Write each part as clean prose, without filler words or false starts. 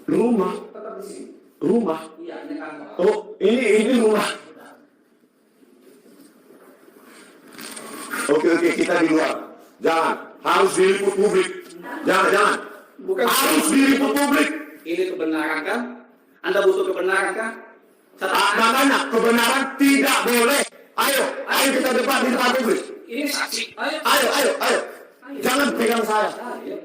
Rumah. Rumah. Oh, ini rumah. Oke, kita di luar. Jangan, harus diliput publik. Jangan. Bukan Harus diliput publik. ini kebenaran kan? Anda butuh kebenaran kan? Makanya kebenaran tidak boleh. Ayo kita debat di depan publik. Ini saksi. Ayo. Jangan pegang saya. Ayo.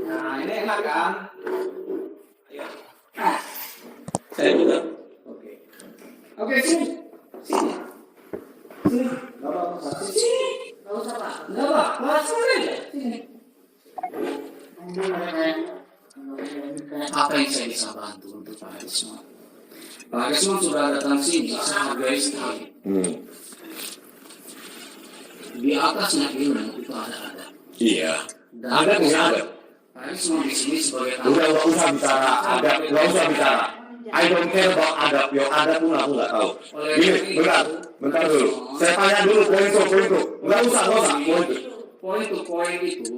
Nah, ini enak kan? Ayo. Saya juga. Oke, sini. Gak apa-apa, saksi. Sini. Gak usah, Pak. Gak apa-apa, langsung aja. Sini. Apa yang saya bisa bantu untuk Pak Harisman? Pak Harisman sudah datang sini sebagai istri. Di atasnya ilmu itu ada. Iya. Dan Ada punya ada. Pak Harisman di sini sebagai Udah nggak usah bicara adab, nggak usah bicara. I don't care about adab, yang ada pun aku nggak tahu. Ini bentar dulu. Saya tanya dulu poin itu. Nggak usah poin itu. Poin itu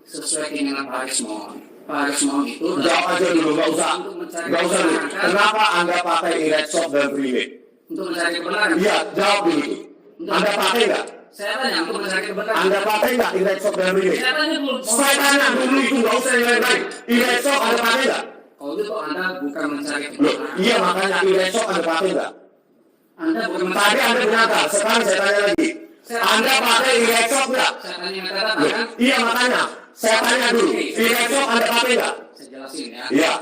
sesuai keinginan Pak Harisman. Pak Harisman itu Jawab aja dulu, nggak usah dulu. Kenapa Anda pakai Erectshop dan Freemade? untuk mencari kebenaran. Iya, jawab dulu itu. Anda pakai nggak? Saya tanya untuk mencari kebenaran. Anda pakai nggak Erectshop dan Freemade? Saya tanya dulu. Saya tanya dulu itu, nggak usah yang lain-lain. Erectshop Anda pakai nggak? Oh itu Anda bukan mencari Loh, kebenaran. iya makanya Erectshop Anda pakai nggak? Anda bukan Tadi mencari Anda menyatakan, sekarang saya tanya lagi. Anda pakai Erectshop nggak? Saya tanya metadata Loh, kan? iya makanya, saya tanya dulu. Erectshop Anda pakai nggak? Saya jelasin ya. Iya.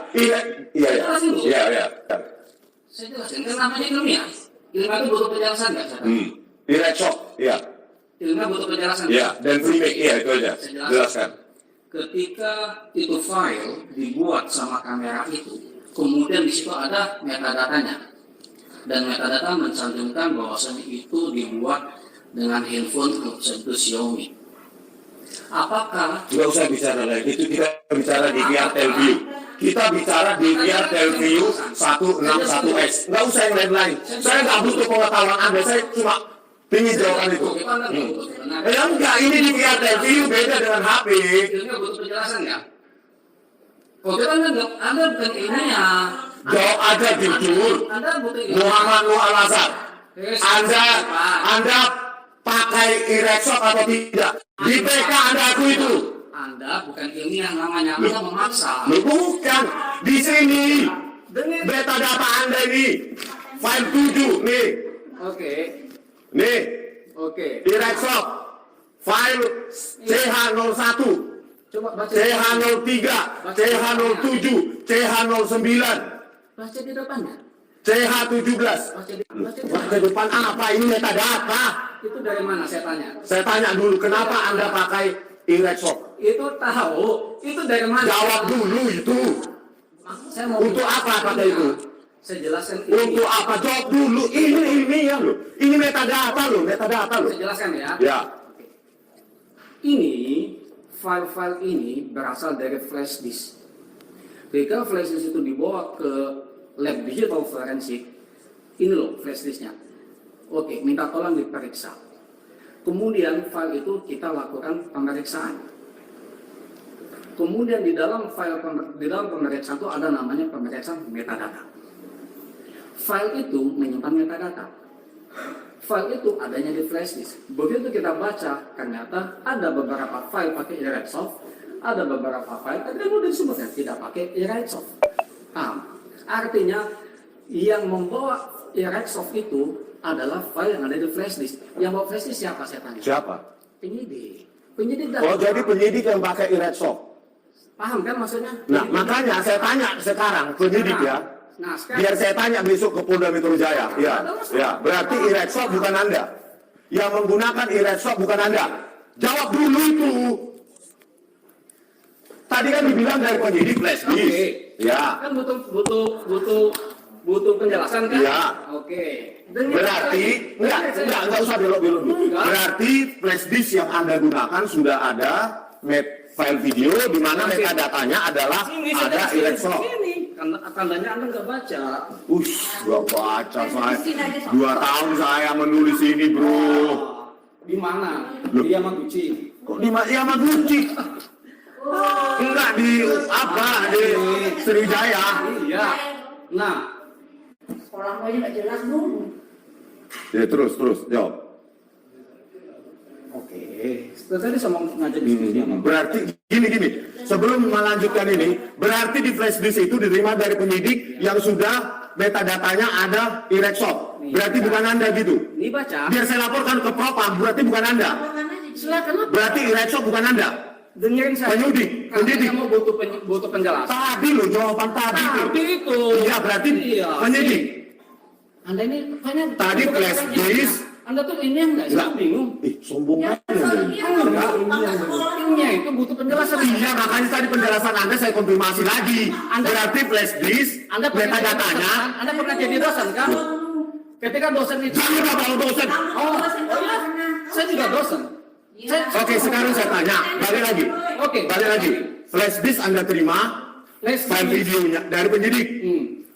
Saya jelasin. Kan namanya ilmiah. Ilmiah itu butuh penjelasan nggak? Erectshop, iya. Ilmiah butuh penjelasan. Iya, dan Freemade, iya itu aja. Jelaskan. Ketika itu file dibuat sama kamera itu, kemudian di situ ada metadatanya, dan metadata mencantumkan bahwasanya itu dibuat dengan handphone itu Xiaomi. Apakah Nggak usah bicara lagi, itu kita bicara di VR Telview. Kita bicara di VR Telview 161S. Nggak usah yang lain-lain. Saya nggak butuh pengetahuan Anda, saya cuma ingin jawaban itu. Enggak, ini di VR Telview beda dengan HP. Ilmiah butuh penjelasan ya? Oh, kita Anda bukan ilmiah. Jawab aja jujur. Anda butuh ilmiah. Muhammad Nur Al-Azhar. Anda pakai Erectshop atau tidak? Di PK Anda aku itu. Anda bukan ilmiah namanya, Anda memaksa. Bukan. Di sini. Metadata Anda ini. File 7 nih. Oke. Nih. Oke. Erectshop. File CH01. Coba baca. CH03. CH07. CH09. Baca di depannya. CH17. Baca di Depan apa? Ini metadata. Itu dari mana saya tanya? Saya tanya dulu, kenapa Anda pakai Erectshop? Itu tahu. Itu dari mana? Jawab dulu itu. Saya mau Untuk apa pakai itu? Saya jelaskan ini. Untuk apa? Jawab dulu. Ini ya loh. Ini metadata loh. Saya jelaskan ya. Ya. Ini file-file ini berasal dari flash disk. Ketika flash disk itu dibawa ke lab digital forensik, ini loh flash disknya. Oke, minta tolong diperiksa. Kemudian file itu kita lakukan pemeriksaan. Kemudian di dalam pemeriksaan itu ada namanya pemeriksaan metadata. File itu menyimpan metadata. File itu adanya di flash disk. Begitu kita baca, ternyata ada beberapa file pakai Erectshop, ada beberapa file tapi kemudian disebutkan tidak pakai Erectshop. Artinya yang membawa Erectshop itu adalah file yang ada di flash disk. Yang bawa flash disk siapa saya tanya? Siapa? Penyidik. Penyidik Oh, jadi penyidik yang pakai Erectshop. paham kan maksudnya? Nah, makanya saya tanya sekarang penyidik ya. Nah, Biar saya tanya besok ke Polda Metro Jaya. Ya, berarti Erectshop bukan Anda. Yang menggunakan Erectshop bukan Anda. Jawab dulu itu. Tadi kan dibilang dari penyidik flash disk. Oke. Ya. Kan butuh penjelasan kan? Ya. Oke. Berarti enggak usah belok-belok dulu. Berarti flash disk yang Anda gunakan sudah ada file video di mana metadatanya adalah ada Erectshop. Ini tandanya Anda nggak baca. Nggak baca saya. 2 tahun saya menulis ini, bro. Di mana? Loh. Di Yamaguchi. Kok di Yamaguchi? Enggak di apa? Di Sriwijaya. Iya. Nah, Sekolah aja nggak jelas dulu. Ya terus jawab. oke. Tadi saya mau ngajak diskusi sama Berarti gini. Sebelum melanjutkan ini, berarti di flash disk itu diterima dari penyidik yang sudah metadatanya ada Irexop. Berarti bukan Anda gitu. Ini baca. Biar saya laporkan ke Propam, berarti bukan Anda. Silakan Pak. Berarti Irexop bukan Anda. Dengerin saya. Penyidik. Karena kamu butuh penjelasan. Tadi loh jawaban tadi. Tapi itu. Iya berarti Iya. penyidik. Anda ini kayaknya Tadi bukan flash orang disk. ilmiah. Anda tuh ini enggak sih? Enggak. Bingung. Sombong Ya, aja. enggak. Ilmiah itu butuh penjelasan. Iya makanya tadi penjelasan Anda saya konfirmasi lagi. Berarti flash disk, Anda pernah jadi dosen, metadatanya. kan? Anda pernah jadi dosen kan? Ketika dosen itu. Jangan bawa dosen. Oh iya. Saya juga dosen. Oke sekarang saya tanya, balik lagi. Oke. Balik lagi. Flash disk Anda terima, Flash file disk. videonya dari penyidik.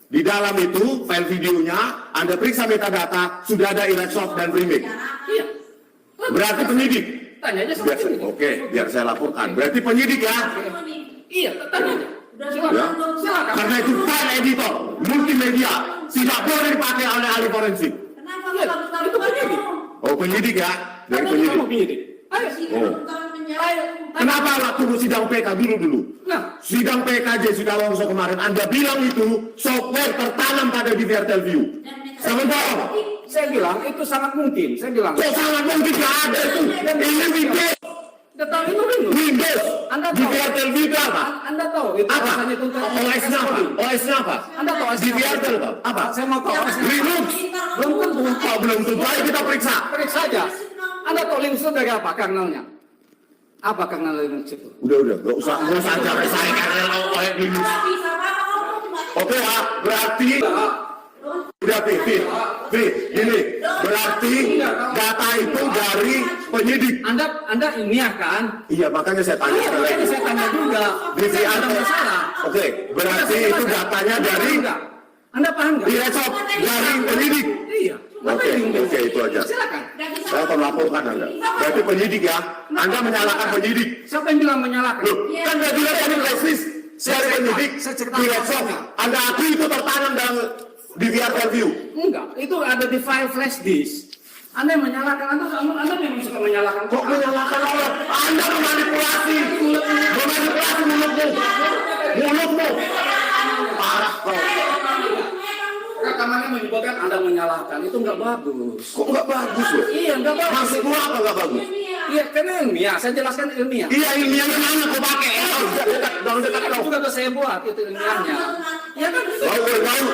Di dalam itu file videonya Anda periksa metadata sudah ada Irexop dan Primik. Iya. Berarti penyidik. Tanya aja sama Biar saya, penyidik. oke, biar saya laporkan. Berarti penyidik ya. Iya, tanya aja. Silakan. Ya. Silakan. Karena itu file editor, multimedia, tidak boleh dipakai oleh ahli forensik. Kenapa Iya, itu penyidik. Oh penyidik ya, dari Anda juga penyidik. mau penyidik. Ayo. Oh. Ayo. Kenapa waktu sidang PK dulu? Nah, Sidang PKJ Sudawangso kemarin Anda bilang itu software tertanam pada DVR Telview. Sementara saya bilang itu sangat mungkin. Saya bilang. kok sangat mungkin nggak ada itu. Ini Windows, Anda tahu itu Windows. Windows. Anda tahu. DVR Telview itu apa? Anda tahu itu Apa? alasannya itu OS-nya apa? OS-nya apa? Anda tahu DVR Telview apa? Saya mau tahu OS-nya. Linux. Belum tentu. Oh, belum tentu. Ayo kita periksa. Periksa saja. Anda tahu Linux itu dari apa kernelnya? Apa kernel Linux itu? Udah, nggak usah sampai saya karena oleh Linux. Oke ya, berarti udah gini, berarti data itu dari penyidik. Anda ilmiah kan? Iya, makanya saya tanya Iya, sekali lagi. makanya saya tanya juga. DVR. Ada masalah. Oke, berarti itu datanya dari Anda paham nggak? Irexop, dari penyidik. Iya. Oke, itu aja. Silakan. Saya akan laporkan Anda. Berarti penyidik ya, Anda menyalahkan penyidik. Siapa yang bilang menyalahkan? Loh, kan dia bilang tadi resist dari penyidik Irexop. Anda akui itu tertanam dalam DVR Telview. Enggak, itu ada di file flash disk. Anda yang menyalahkan, Anda memang suka menyalahkan. Kok menyalahkan orang? Anda memanipulasi mulutmu. Parah kau. Rekamannya menyebutkan Anda menyalahkan, itu enggak bagus. Kok nggak bagus loh? Iya, enggak bagus. Maksud gua apa nggak bagus? Iya, karena ilmiah. Saya jelaskan ilmiah. Iya ilmiahnya mana kau pakai? Jangan dekat Itu kau. kata saya buat itu ilmiahnya. Iya kan? Tahu.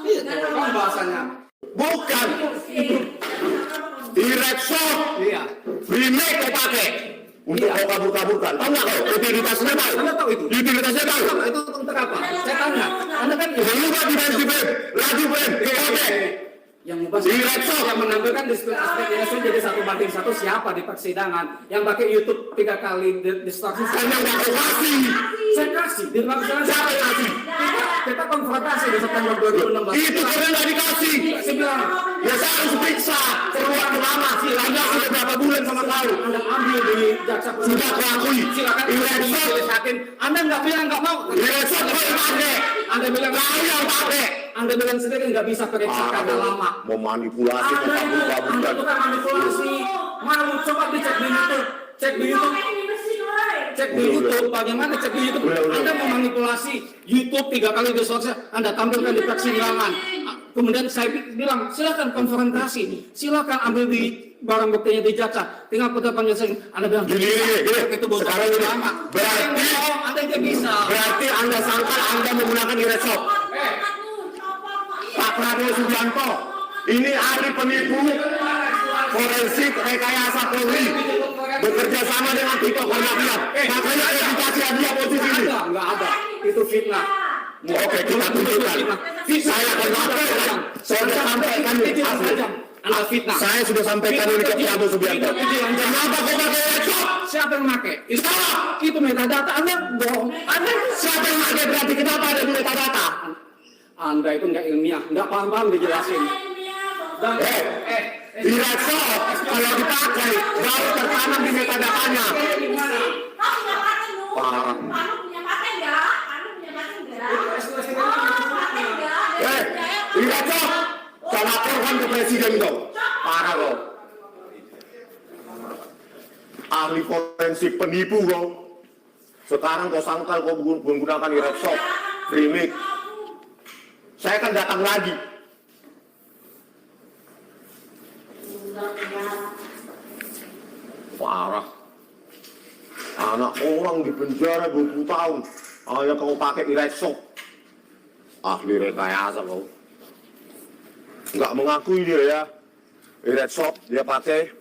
Iya, kan bahasanya. Bukan. Irexop, Iya. remake kau pakai untuk kau kabur-kaburkan. Tahu nggak kau? Utilitasnya tahu. Anda tahu itu? Utilitasnya tahu. Itu untuk apa? Saya tanya. Anda kan Jangan lupa dimensi frame, lagi frame, oke. yang membahas Irexop. yang menampilkan aspek ISO jadi 1:1 siapa di persidangan yang pakai YouTube 3 kali distorsi Karena nggak kau kasih. saya kasih di persidangan Siapa yang kasih? kita konfrontasi di September 2016 Itu karena nggak dikasih. saya bilang Ya saya harus periksa. Perlu waktu lama sih. Anda sudah berapa bulan sama kau? Anda ambil di jaksa penuntut Sudah aku akui. silakan Irexop. majelis hakim Anda nggak bilang nggak mau Irexop kau yang pakai. Anda bilang Kau yang pakai. Anda bilang sendiri nggak bisa periksa karena lama Mau manipulasi, mau Anda kabur-kaburkan. itu kan manipulasi mau coba dicek di YouTube cek di YouTube cek di YouTube bagaimana cek di YouTube Udah. Anda memanipulasi YouTube 3 kali distorsi Anda tampilkan di persidangan kemudian saya bilang silakan konfrontasi silakan ambil di barang buktinya di jaksa tinggal putar penjelasan Anda bilang Gini. itu bocor Sekarang gini. lama Berarti Anda tidak bisa berarti Anda sangka Anda menggunakan Irexop. Pak Prabowo Subianto, ini ahli penipu forensik rekayasa Polri bekerja sama dengan Tito Karnavian. Makanya edukasi dia posisi ini. nggak ada itu fitnah Oke, kita tunjukkan. Saya akan sampaikan. Saya sudah sampaikan ini. Anda fitnah Saya sudah sampaikan ini ke Prabowo Subianto. Kenapa kau pakai Irexop? siapa yang pakai itu metadata Anda bohong Anda Siapa yang pakai berarti kenapa ada di metadata? Anda itu nggak ilmiah, nggak paham-paham dijelasin. Dan E-Redshop kalau dipakai baru tertanam di metadatanya. Parah. E-Redshop, saya laporkan ke presiden kau. Parah kau. Ahli forensik penipu kau. Sekarang kau sangkal kau menggunakan E-Redshop, remake. Saya akan datang lagi. Parah. Anak orang di penjara 20 tahun. Hanya kau pakai E-Redshop. Ahli rekayasa kau. Nggak mengakui dia ya. E-Redshop dia pakai.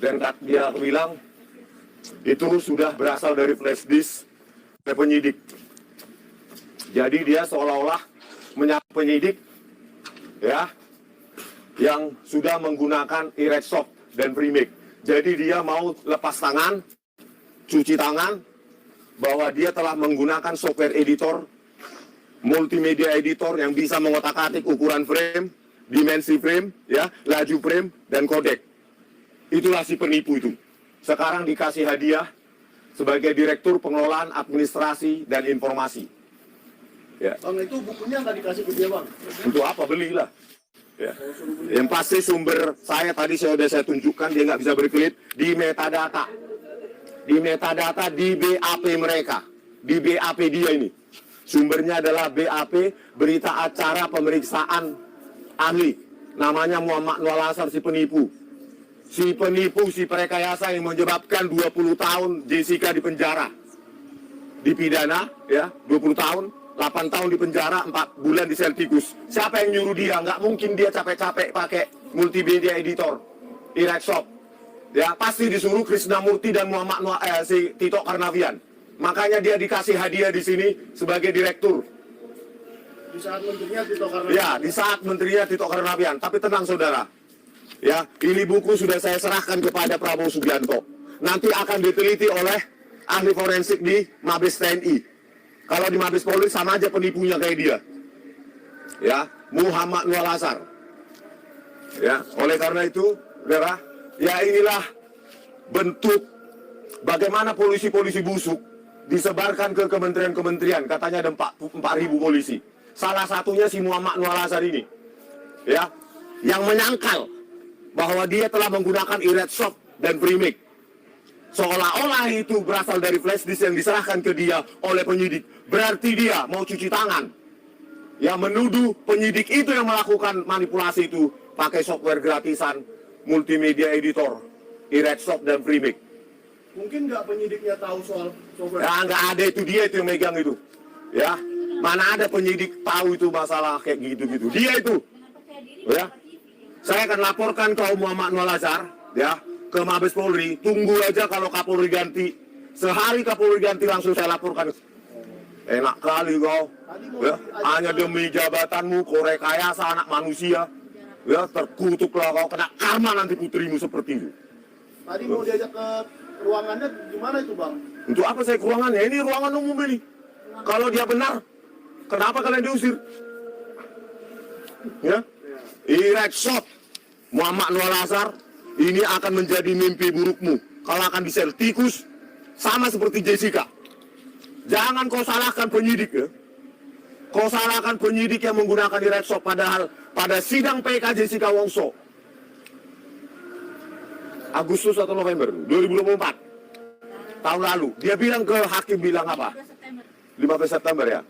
Dan dia bilang itu sudah berasal dari flash disk oleh penyidik. Jadi dia seolah-olah menyangkut penyidik ya yang sudah menggunakan E-Redshop dan Freemake. Jadi dia mau lepas tangan, cuci tangan bahwa dia telah menggunakan software editor, multimedia editor yang bisa mengotak-atik ukuran frame, dimensi frame, ya, laju frame dan kodek. Itulah si penipu itu. Sekarang dikasih hadiah sebagai Direktur Pengelolaan Administrasi dan Informasi. Ya. Bang, itu bukunya nggak dikasih ke dia, Bang? Untuk apa? Belilah. Ya. Yang pasti sumber saya tadi sudah saya tunjukkan, dia nggak bisa berkelit di metadata. Di metadata di BAP mereka. Di BAP dia ini. Sumbernya adalah BAP, berita acara pemeriksaan ahli. Namanya Muhammad Anwar Lazar, si penipu. Si penipu, si perekayasa yang menyebabkan 20 tahun Jessica di penjara. Dipidana, ya, 20 tahun. 8 tahun di penjara, 4 bulan di sel tikus. Siapa yang nyuruh dia? Nggak mungkin dia capek-capek pakai multimedia editor, E-Redshop. Ya, pasti disuruh Krisnamurti dan si Tito Karnavian. Makanya dia dikasih hadiah di sini sebagai direktur. Di saat menterinya Tito Karnavian. Ya, di saat menterinya Tito Karnavian. Tapi tenang saudara. Ya, ini buku sudah saya serahkan kepada Prabowo Subianto. Nanti akan diteliti oleh ahli forensik di Mabes TNI. Kalau di Mabes Polri sama aja penipunya kayak dia. Ya, Muhammad Anwar Lazar. Ya, oleh karena itu, saudara, ya inilah bentuk bagaimana polisi-polisi busuk disebarkan ke kementerian-kementerian. Katanya ada 4.000 polisi. Salah satunya si Muhammad Anwar Lazar ini. Ya, yang menyangkal bahwa dia telah menggunakan E-Redshop dan Freemake. Seolah-olah itu berasal dari flash disk yang diserahkan ke dia oleh penyidik. Berarti dia mau cuci tangan. Ya, menuduh penyidik itu yang melakukan manipulasi itu pakai software gratisan, multimedia editor, E-Redshop dan Freemake. Mungkin nggak penyidiknya tahu soal software. Ya, nggak ada, itu dia itu yang megang itu. Ya, mana ada penyidik tahu itu masalah kayak gitu-gitu. Dia itu. Ya, saya akan laporkan ke Muhammad Anwar Lazar, ya, ke Mabes Polri. Tunggu aja kalau Kapolri ganti. Sehari Kapolri ganti langsung saya laporkan. Enak kali kau. Ya, hanya demi jabatanmu, kau rekayasa anak manusia. Ya, terkutuklah kau, kena karma nanti putrimu seperti itu. Tadi mau diajak ke ruangannya gimana itu, Bang? Untuk apa saya ke ruangannya? Ini ruangan umum ini. Kalau dia benar, kenapa kalian diusir? Ya, E-Redshop, Muhammad Anwar Lazar, ini akan menjadi mimpi burukmu. Kalau akan di sel tikus, sama seperti Jessica. Jangan kau salahkan penyidik ya. Kau salahkan penyidik yang menggunakan E-Redshop, padahal pada sidang PK Jessica Wongso Agustus atau November 2024 tahun lalu, dia bilang ke hakim, bilang apa? 15 September ya.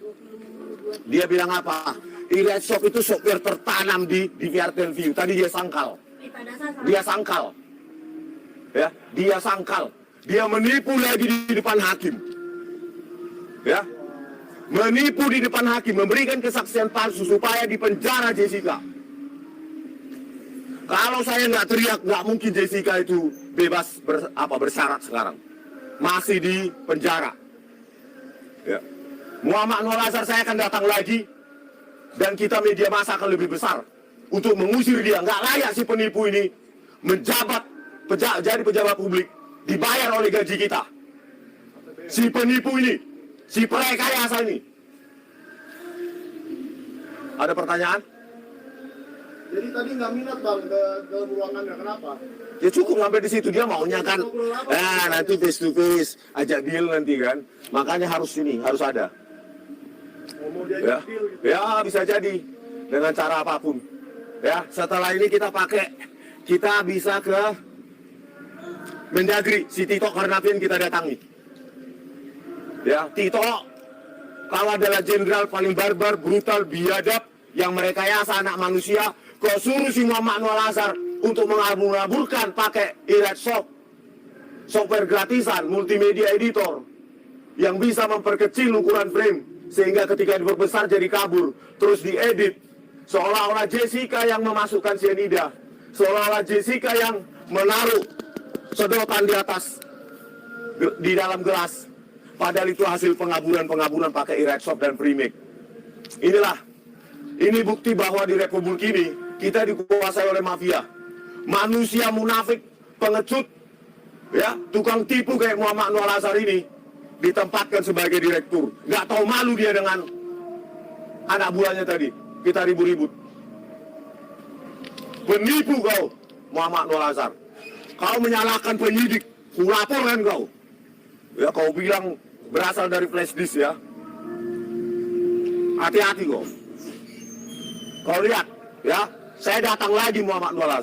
Dia bilang apa? E-Redshop itu software tertanam di VRTL View. Tadi dia sangkal. Dia sangkal. Ya, dia sangkal. Dia menipu lagi di depan hakim. Ya. Menipu di depan hakim, memberikan kesaksian palsu supaya dipenjara Jessica. Kalau saya nggak teriak, nggak mungkin Jessica itu bebas bersyarat sekarang. Masih di penjara. Ya. Muhammad Anwar Lazar saya akan datang lagi, dan kita media massa akan lebih besar untuk mengusir dia. Nggak layak si penipu ini menjabat, jadi pejabat publik, dibayar oleh gaji kita. Si penipu ini, si perekayasa ini. Ada pertanyaan? Jadi tadi nggak minat bang ke ruangannya, kenapa? Ya cukup sampai di situ, dia maunya kan. Nah, nanti face to face, ajak deal nanti kan. Makanya harus ini, harus ada. Mau Ya, diajak deal gitu. ya bisa jadi dengan cara apapun. Ya, setelah ini kita pakai, kita bisa ke Mendagri, si Tito Karnavian kita datangi. Ya, Tito kalau adalah jenderal paling barbar, brutal, biadab, yang merekayasa anak manusia, kok suruh si Muhammad Anwar Al-Azhar untuk mengabur-aburkan pakai iRed software gratisan, multimedia editor, yang bisa memperkecil ukuran frame, sehingga ketika diperbesar jadi kabur, terus diedit, seolah-olah Jessica yang memasukkan cyanida, seolah-olah Jessica yang menaruh sedotan di atas, di dalam gelas, padahal itu hasil pengaburan pakai iRed dan Premix. Ini bukti bahwa di Republik ini kita dikuasai oleh mafia, manusia munafik, pengecut, ya, tukang tipu kayak Muhammad Anwar Al-Azhar ini ditempatkan sebagai direktur. Nggak tahu malu dia dengan anak buahnya tadi. Kita ribut-ribut. Penipu kau, Muhammad Anwar Al-Azhar. Kau menyalahkan penyidik, kulaporkan kau. Ya, kau bilang berasal dari flash disk ya. Hati-hati kau. Kau lihat, ya, saya datang lagi Muhammad Anwar Al-Azhar.